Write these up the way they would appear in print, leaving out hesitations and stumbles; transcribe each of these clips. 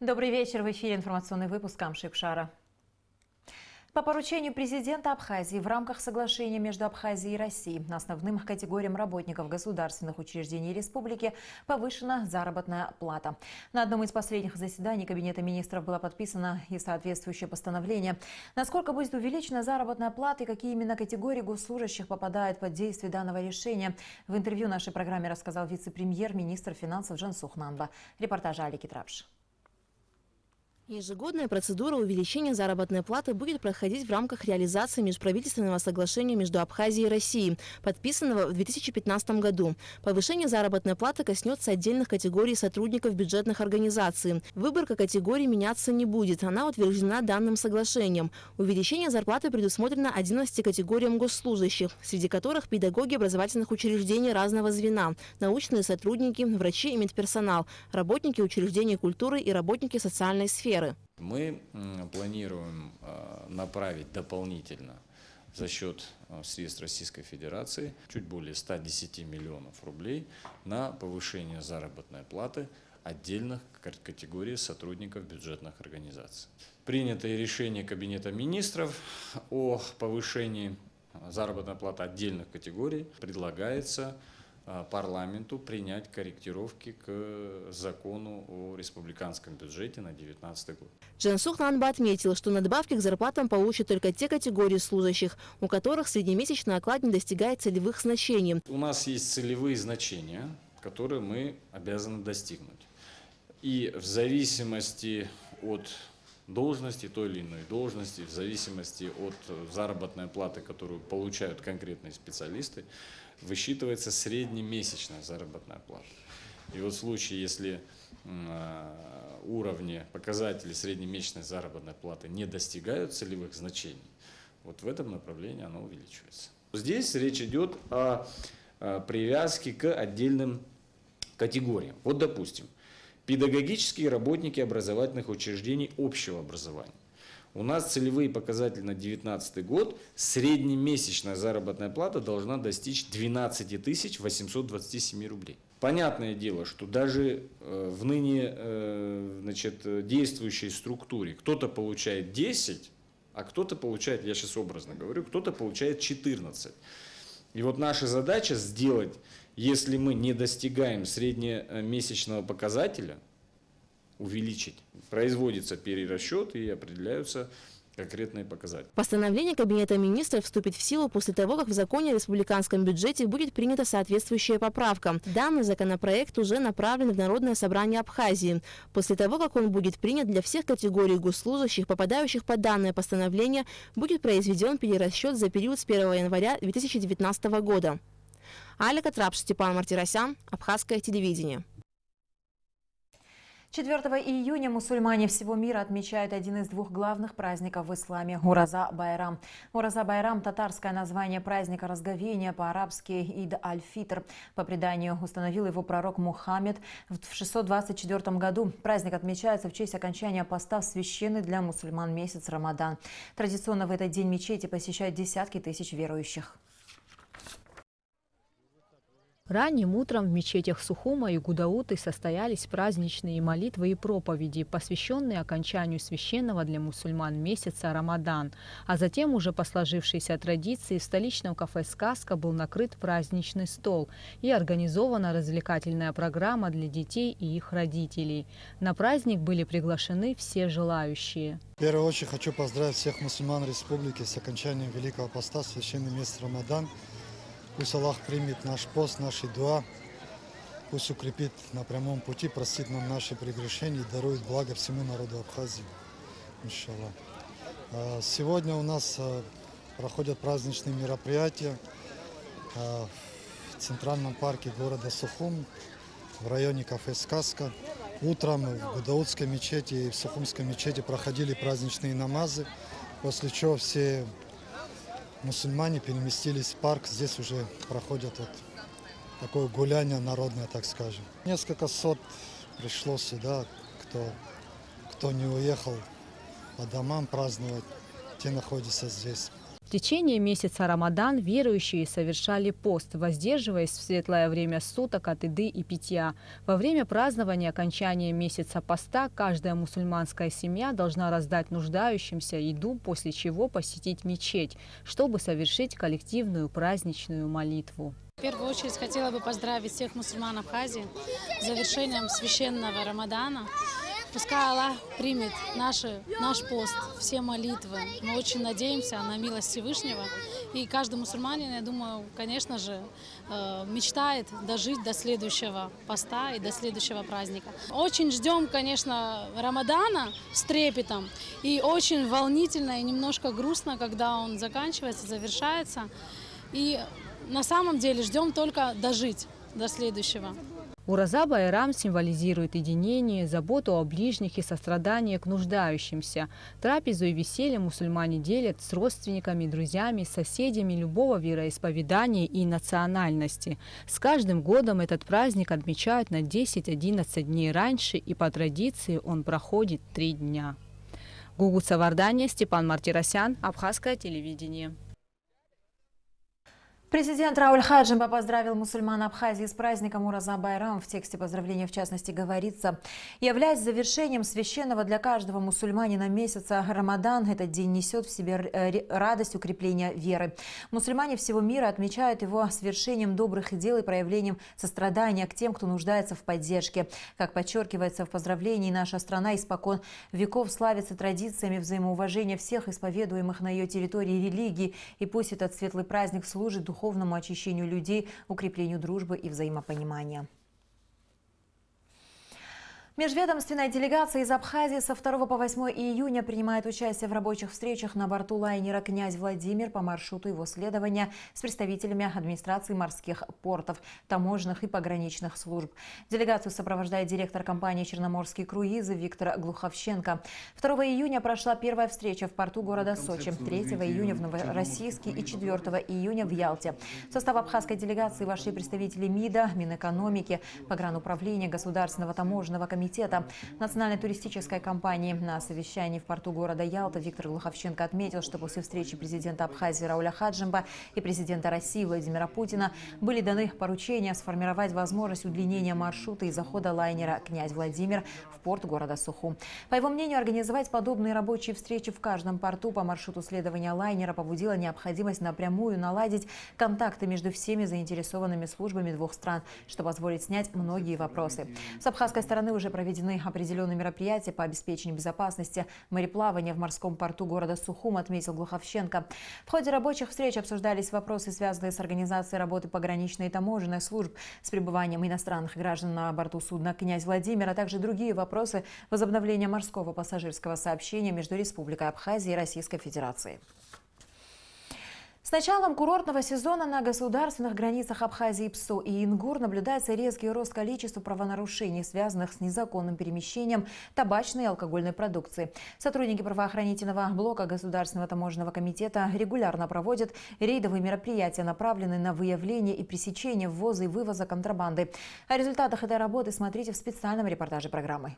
Добрый вечер. В эфире информационный выпуск Амшикшара. По поручению президента Абхазии в рамках соглашения между Абхазией и Россией основным категориям работников государственных учреждений республики повышена заработная плата. На одном из последних заседаний Кабинета министров было подписано и соответствующее постановление. Насколько будет увеличена заработная плата и какие именно категории госслужащих попадают под действие данного решения, в интервью нашей программе рассказал вице-премьер-министр финансов Джансух Нанба. Репортаж Алики Трапш. Ежегодная процедура увеличения заработной платы будет проходить в рамках реализации межправительственного соглашения между Абхазией и Россией, подписанного в 2015 году. Повышение заработной платы коснется отдельных категорий сотрудников бюджетных организаций. Выборка категорий меняться не будет, она утверждена данным соглашением. Увеличение зарплаты предусмотрено 11 категориям госслужащих, среди которых педагоги образовательных учреждений разного звена, научные сотрудники, врачи и медперсонал, работники учреждений культуры и работники социальной сферы. Мы планируем направить дополнительно за счет средств Российской Федерации чуть более 110 миллионов рублей на повышение заработной платы отдельных категорий сотрудников бюджетных организаций. Принятое решение Кабинета министров о повышении заработной платы отдельных категорий предлагается парламенту принять корректировки к закону о республиканском бюджете на 2019 год. Джансух Нанба отметил, что надбавки к зарплатам получат только те категории служащих, у которых среднемесячный оклад не достигает целевых значений. У нас есть целевые значения, которые мы обязаны достигнуть. И в зависимости от должности, той или иной должности, в зависимости от заработной платы, которую получают конкретные специалисты, высчитывается среднемесячная заработная плата. И вот в случае, если уровни, показатели среднемесячной заработной платы не достигают целевых значений, вот в этом направлении она увеличивается. Здесь речь идет о привязке к отдельным категориям. Вот, допустим, педагогические работники образовательных учреждений общего образования. У нас целевые показатели на 2019 год, среднемесячная заработная плата должна достичь 12 827 рублей. Понятное дело, что даже в ныне действующей структуре кто-то получает 10, а кто-то получает, я сейчас образно говорю, кто-то получает 14. И вот наша задача сделать, если мы не достигаем среднемесячного показателя, увеличить. Производится перерасчет и определяются конкретные показатели. Постановление Кабинета министров вступит в силу после того, как в законе о республиканском бюджете будет принята соответствующая поправка. Данный законопроект уже направлен в Народное собрание Абхазии. После того, как он будет принят, для всех категорий госслужащих, попадающих под данное постановление, будет произведен перерасчет за период с 1 января 2019 года. Алика Трапш, Степан Мартиросян, Абхазское телевидение. 4 июня мусульмане всего мира отмечают один из двух главных праздников в исламе – Ураза-Байрам. Ураза-Байрам – татарское название праздника разговения, по-арабски Ид-аль-Фитр. По преданию, установил его пророк Мухаммед в 624 году. Праздник отмечается в честь окончания поста в священный для мусульман месяц Рамадан. Традиционно в этот день мечети посещают десятки тысяч верующих. Ранним утром в мечетях Сухума и Гудауты состоялись праздничные молитвы и проповеди, посвященные окончанию священного для мусульман месяца Рамадан. А затем, уже по сложившейся традиции, в столичном кафе «Сказка» был накрыт праздничный стол и организована развлекательная программа для детей и их родителей. На праздник были приглашены все желающие. В первую очередь хочу поздравить всех мусульман республики с окончанием Великого Поста, священный месяц Рамадан. Пусть Аллах примет наш пост, наши дуа, пусть укрепит на прямом пути, простит нам наши прегрешения и дарует благо всему народу Абхазии. Иншаллах. Сегодня у нас проходят праздничные мероприятия в Центральном парке города Сухум, в районе кафе «Сказка». Утром в Гудаутской мечети и в Сухумской мечети проходили праздничные намазы, после чего все мусульмане переместились в парк. Здесь уже проходят такое гуляние народное, так скажем. Несколько сот пришло сюда, кто не уехал по домам праздновать, те находятся здесь. В течение месяца Рамадан верующие совершали пост, воздерживаясь в светлое время суток от еды и питья. Во время празднования окончания месяца поста каждая мусульманская семья должна раздать нуждающимся еду, после чего посетить мечеть, чтобы совершить коллективную праздничную молитву. В первую очередь хотела бы поздравить всех мусульман Абхазии с завершением священного Рамадана. Пускай Аллах примет наш пост, все молитвы. Мы очень надеемся на милость Всевышнего. И каждый мусульманин, я думаю, конечно же, мечтает дожить до следующего поста и до следующего праздника. Очень ждем, конечно, Рамадана с трепетом. И очень волнительно и немножко грустно, когда он заканчивается, завершается. И на самом деле ждем только дожить до следующего. Ураза Байрам символизирует единение, заботу о ближних и сострадание к нуждающимся. Трапезу и веселье мусульмане делят с родственниками, друзьями, соседями любого вероисповедания и национальности. С каждым годом этот праздник отмечают на 10-11 дней раньше, и по традиции он проходит 3 дня. Гугут Савардания, Степан Мартиросян, Абхазское телевидение. Президент Рауль Хаджимба поздравил мусульман Абхазии с праздником Ураза Байрам. В тексте поздравления, в частности, говорится: «Являясь завершением священного для каждого мусульманина месяца Рамадан, этот день несет в себе радость укрепления веры. Мусульмане всего мира отмечают его свершением добрых дел и проявлением сострадания к тем, кто нуждается в поддержке. Как подчеркивается в поздравлении, наша страна испокон веков славится традициями взаимоуважения всех исповедуемых на ее территории религий, и пусть этот светлый праздник служит духовному очищению людей, укреплению дружбы и взаимопонимания». Межведомственная делегация из Абхазии со 2 по 8 июня принимает участие в рабочих встречах на борту лайнера «Князь Владимир» по маршруту его следования с представителями администрации морских портов, таможенных и пограничных служб. Делегацию сопровождает директор компании «Черноморские круизы» Виктор Глуховченко. 2 июня прошла первая встреча в порту города Сочи, 3 июня в Новороссийске и 4 июня в Ялте. В состав абхазской делегации вошли представители МИДа, Минэкономики, Погрануправления, Государственного таможенного комитета, Национальной туристической компании. На совещании в порту города Ялта Виктор Глуховченко отметил, что после встречи президента Абхазии Рауля Хаджимба и президента России Владимира Путина были даны поручения сформировать возможность удлинения маршрута и захода лайнера «Князь Владимир» в порт города Сухум. По его мнению, организовать подобные рабочие встречи в каждом порту по маршруту следования лайнера побудила необходимость напрямую наладить контакты между всеми заинтересованными службами двух стран, что позволит снять многие вопросы. С абхазской стороны уже проведены определенные мероприятия по обеспечению безопасности мореплавания в морском порту города Сухум, отметил Глуховченко. В ходе рабочих встреч обсуждались вопросы, связанные с организацией работы пограничной и таможенной служб, с пребыванием иностранных граждан на борту судна «Князь Владимир», а также другие вопросы возобновления морского пассажирского сообщения между Республикой Абхазия и Российской Федерацией. С началом курортного сезона на государственных границах Абхазии, Псо и Ингур наблюдается резкий рост количества правонарушений, связанных с незаконным перемещением табачной и алкогольной продукции. Сотрудники правоохранительного блока Государственного таможенного комитета регулярно проводят рейдовые мероприятия, направленные на выявление и пресечение ввоза и вывоза контрабанды. О результатах этой работы смотрите в специальном репортаже программы.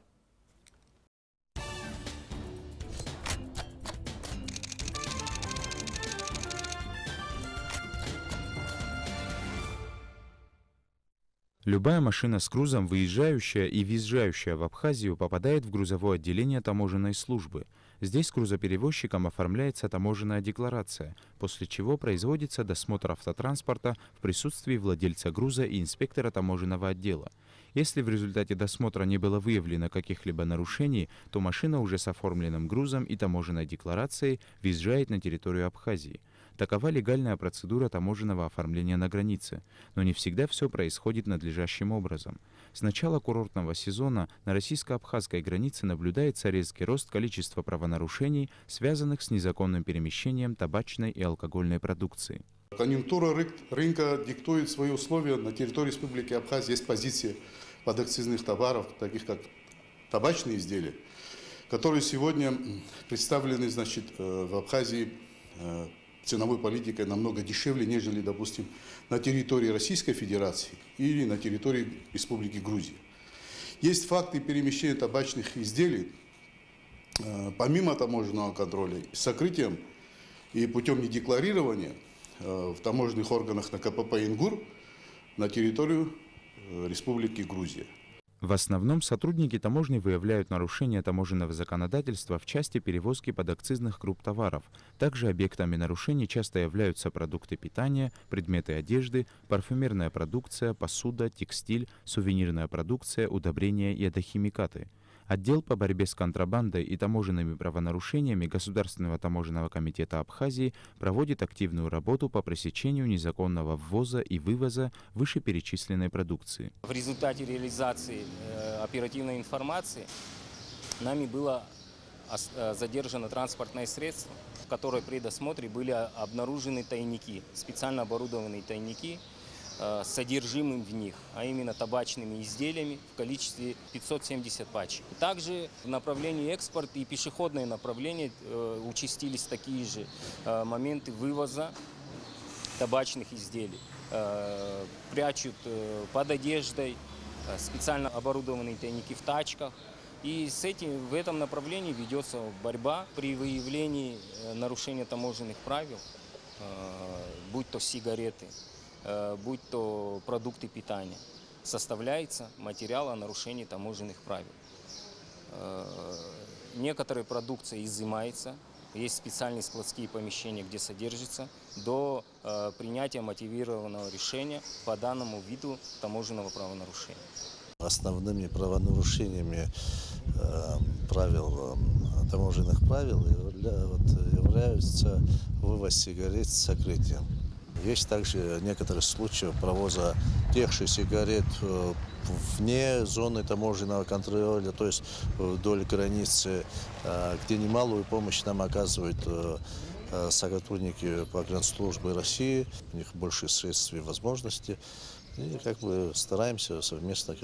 Любая машина с грузом, выезжающая и въезжающая в Абхазию, попадает в грузовое отделение таможенной службы. Здесь грузоперевозчикам оформляется таможенная декларация, после чего производится досмотр автотранспорта в присутствии владельца груза и инспектора таможенного отдела. Если в результате досмотра не было выявлено каких-либо нарушений, то машина уже с оформленным грузом и таможенной декларацией въезжает на территорию Абхазии. Такова легальная процедура таможенного оформления на границе, но не всегда все происходит надлежащим образом. С начала курортного сезона на российско-абхазской границе наблюдается резкий рост количества правонарушений, связанных с незаконным перемещением табачной и алкогольной продукции. Конъюнктура рынка диктует свои условия. На территории Республики Абхазия есть позиции подакцизных товаров, таких как табачные изделия, которые сегодня представлены, в Абхазии ценовой политикой намного дешевле, нежели, допустим, на территории Российской Федерации или на территории Республики Грузия. Есть факты перемещения табачных изделий, помимо таможенного контроля, с сокрытием и путем недекларирования в таможенных органах на КПП «Ингур» на территорию Республики Грузия. В основном сотрудники таможни выявляют нарушения таможенного законодательства в части перевозки подакцизных групп товаров. Также объектами нарушений часто являются продукты питания, предметы одежды, парфюмерная продукция, посуда, текстиль, сувенирная продукция, удобрения и ядохимикаты. Отдел по борьбе с контрабандой и таможенными правонарушениями Государственного таможенного комитета Абхазии проводит активную работу по пресечению незаконного ввоза и вывоза вышеперечисленной продукции. В результате реализации оперативной информации нами было задержано транспортное средство, в которой при досмотре были обнаружены тайники, специально оборудованные тайники, с содержимым в них, а именно табачными изделиями в количестве 570 пачек. Также в направлении экспорта и пешеходное направление участились такие же моменты вывоза табачных изделий. Прячут под одеждой, специально оборудованные тайники в тачках. И в этом направлении ведется борьба при выявлении нарушения таможенных правил, будь то сигареты, будь то продукты питания, составляется материал о нарушении таможенных правил. Некоторая продукция изымается, есть специальные складские помещения, где содержится, до принятия мотивированного решения по данному виду таможенного правонарушения. Основными правонарушениями таможенных правил являются вывоз сигарет с сокрытием. Есть также некоторые случаи провоза тех же сигарет вне зоны таможенного контроля, то есть вдоль границы, где немалую помощь нам оказывают сотрудники погранслужбы России. У них больше средств и возможностей. И стараемся совместно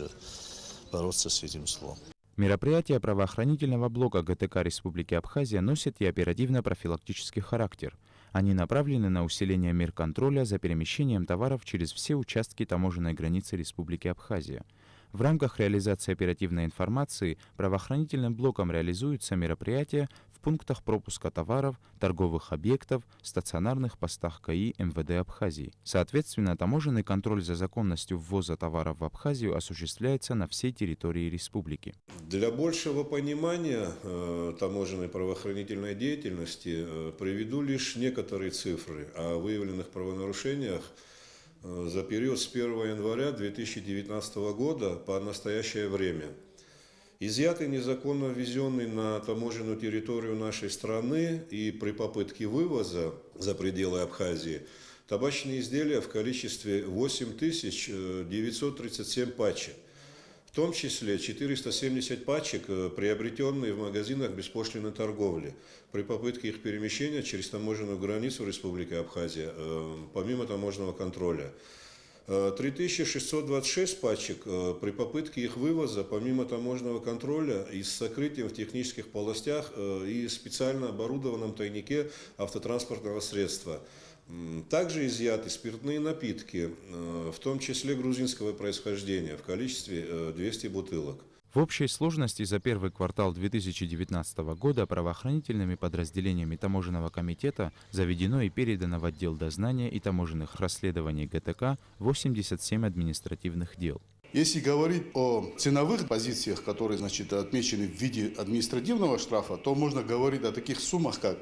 бороться с этим злом. Мероприятия правоохранительного блока ГТК Республики Абхазия носят и оперативно-профилактический характер. Они направлены на усиление мер контроля за перемещением товаров через все участки таможенной границы Республики Абхазия. В рамках реализации оперативной информации правоохранительным блоком реализуются мероприятия в пунктах пропуска товаров, торговых объектов, стационарных постах КАИ МВД Абхазии. Соответственно, таможенный контроль за законностью ввоза товаров в Абхазию осуществляется на всей территории республики. Для большего понимания таможенной правоохранительной деятельности приведу лишь некоторые цифры о выявленных правонарушениях за период с 1 января 2019 года по настоящее время. Изъятый незаконно ввезенный на таможенную территорию нашей страны и при попытке вывоза за пределы Абхазии табачные изделия в количестве 8937 пачек. В том числе 470 пачек, приобретенные в магазинах беспошлинной торговли, при попытке их перемещения через таможенную границу Республики Абхазия, помимо таможенного контроля. 3626 пачек при попытке их вывоза, помимо таможенного контроля, и с сокрытием в технических полостях и специально оборудованном тайнике автотранспортного средства. Также изъяты спиртные напитки, в том числе грузинского происхождения, в количестве 200 бутылок. В общей сложности за первый квартал 2019 года правоохранительными подразделениями Таможенного комитета заведено и передано в отдел дознания и таможенных расследований ГТК 87 административных дел. Если говорить о ценовых позициях, которые отмечены в виде административного штрафа, то можно говорить о таких суммах, как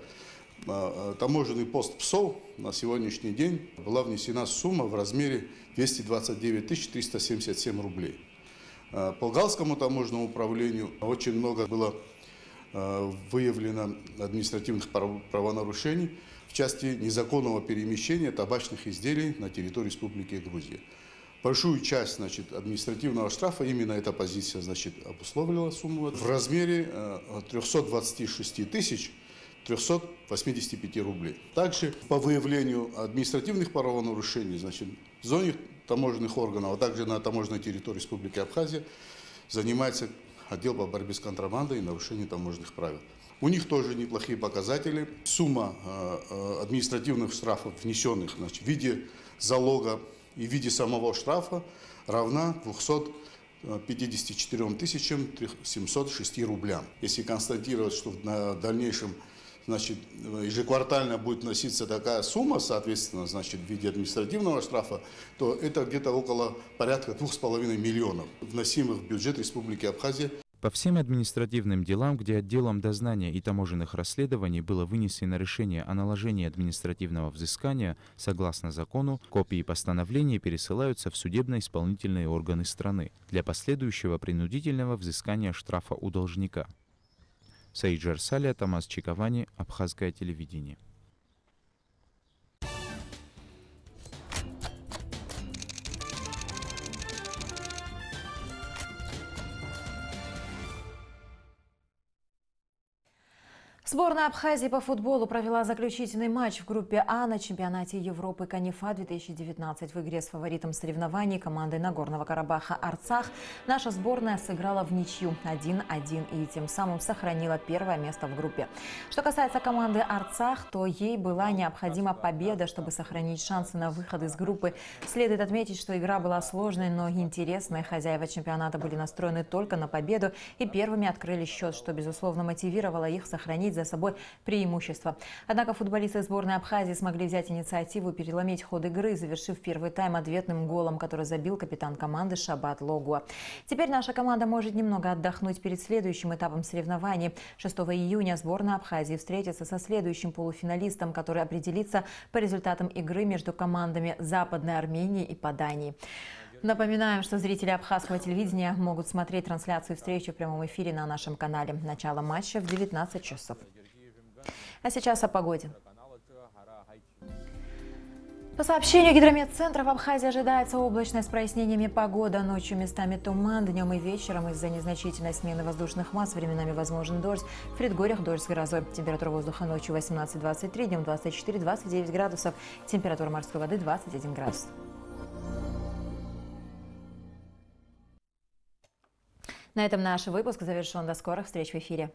таможенный пост ПСОЛ. На сегодняшний день была внесена сумма в размере 229 377 рублей. По Галскому таможенному управлению очень много было выявлено административных правонарушений в части незаконного перемещения табачных изделий на территории Республики Грузия. Большую часть административного штрафа именно эта позиция обусловила сумму в размере 326 385 рублей. Также по выявлению административных правонарушений в зоне таможенных органов, а также на таможенной территории Республики Абхазия занимается отдел по борьбе с контрабандой и нарушением таможенных правил. У них тоже неплохие показатели. Сумма административных штрафов, внесенных в виде залога и в виде самого штрафа, равна 254 706 рублям. Если констатировать, что в дальнейшем значит, ежеквартально будет вноситься такая сумма, соответственно, значит, в виде административного штрафа, то это где-то около порядка 2,5 миллионов, вносимых в бюджет Республики Абхазия. По всем административным делам, где отделом дознания и таможенных расследований было вынесено решение о наложении административного взыскания, согласно закону, копии постановлений пересылаются в судебно-исполнительные органы страны для последующего принудительного взыскания штрафа у должника. Саиджар Салия, Тамас Чиковани, Абхазское телевидение. Сборная Абхазии по футболу провела заключительный матч в группе А на чемпионате Европы КАНИФА-2019. В игре с фаворитом соревнований командой Нагорного Карабаха «Арцах» наша сборная сыграла в ничью 1-1 и тем самым сохранила первое место в группе. Что касается команды «Арцах», то ей была необходима победа, чтобы сохранить шансы на выход из группы. Следует отметить, что игра была сложной, но интересной. Хозяева чемпионата были настроены только на победу и первыми открыли счет, что, безусловно, мотивировало их сохранить за собой преимущество. Однако футболисты сборной Абхазии смогли взять инициативу и переломить ход игры, завершив первый тайм ответным голом, который забил капитан команды Шабат Логуа. Теперь наша команда может немного отдохнуть перед следующим этапом соревнований. 6 июня сборная Абхазии встретится со следующим полуфиналистом, который определится по результатам игры между командами Западной Армении и Падании. Напоминаем, что зрители абхазского телевидения могут смотреть трансляцию встречи в прямом эфире на нашем канале. Начало матча в 19 часов. А сейчас о погоде. По сообщению гидрометцентра, в Абхазии ожидается облачная с прояснениями погода. Ночью местами туман, днем и вечером из-за незначительной смены воздушных масс временами возможен дождь. В предгорьях дождь с грозой. Температура воздуха ночью 18-23, днем 24-29 градусов. Температура морской воды 21 градус. На этом наш выпуск завершен. До скорых встреч в эфире.